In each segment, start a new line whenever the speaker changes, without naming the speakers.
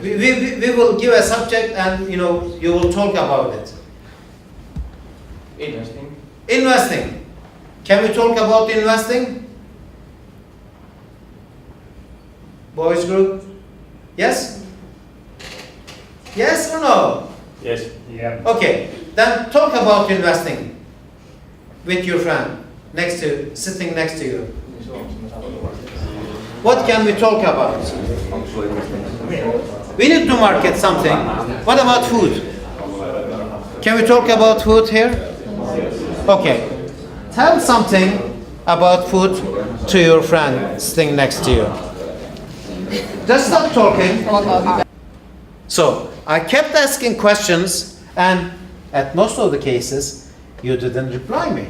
We will give a subject and you will talk about it.
Investing.
Investing. Can we talk about investing? Boys group? Yes? Yes or no?
Yes. Yeah.
Okay, then talk about investing with your friend sitting next to you. What can we talk about? We need to market something. What about food? Can we talk about food here? Okay. Tell something about food to your friend sitting next to you. Just stop talking. So, I kept asking questions, and at most of the cases, you didn't reply me.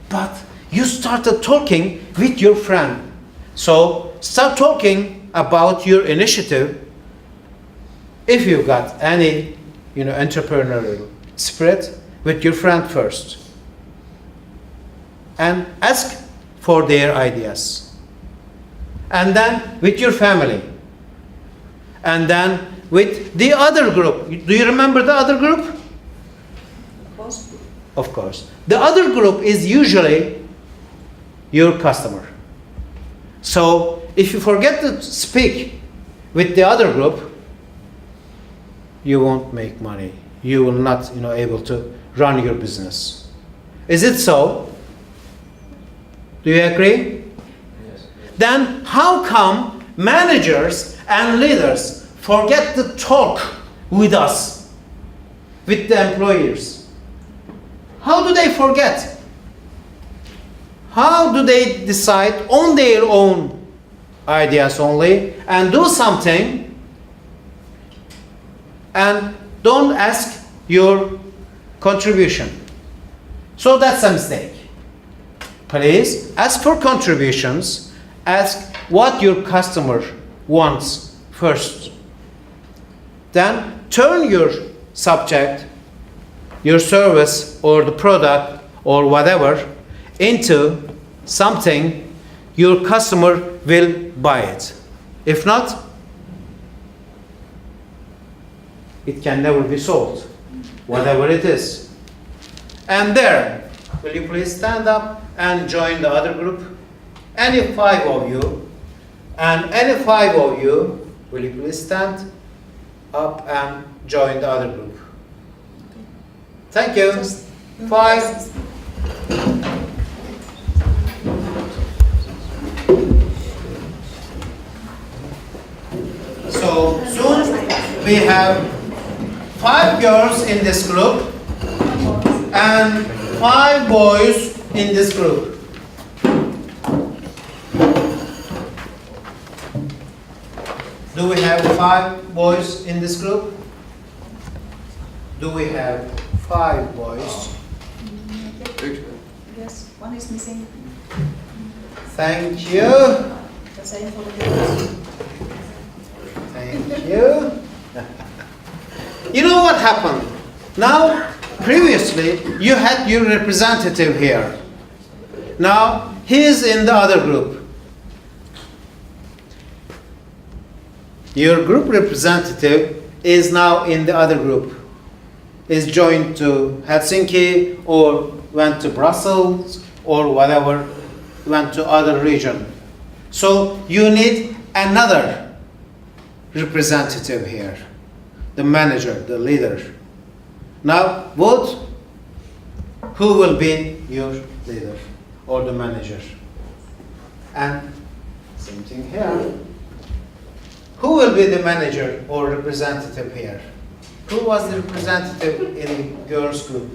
But you started talking with your friend. So, start talking about your initiative. If you've got any, entrepreneurial spirit, with your friend first. And ask for their ideas. And then with your family. And then with the other group. Do you remember the other group?
Of course.
Of course. The other group is usually your customer. So if you forget to speak with the other group, you won't make money. You will not, able to run your business. Is it so? Do you agree?
Yes.
Then how come managers and leaders forget to talk with us, with the employers? How do they forget? How do they decide on their own ideas only and do something and don't ask your contribution? So that's a mistake. Please ask for contributions. Ask what your customer wants first. Then turn your subject, your service or the product or whatever into something your customer will buy it. If not, it can never be sold, whatever it is. And there, will you please stand up and join the other group? Any 5 of you, and any 5 of you, will you please stand up and join the other group? Thank you. 5. So soon we have 5 girls in this group and 5 boys in this group. Do we have 5 boys in this group? Do we have 5 boys?
Yes, one is missing.
Thank you.
The same for the girls.
Thank you. You know what happened? Now, previously, you had your representative here. Now, he is in the other group. Your group representative is now in the other group. Is joined to Helsinki or went to Brussels or whatever, went to other region. So you need another representative here, the manager, the leader. Now vote who will be your leader or the manager. And same thing here. Who will be the manager or representative here? Who was the representative in the girls group?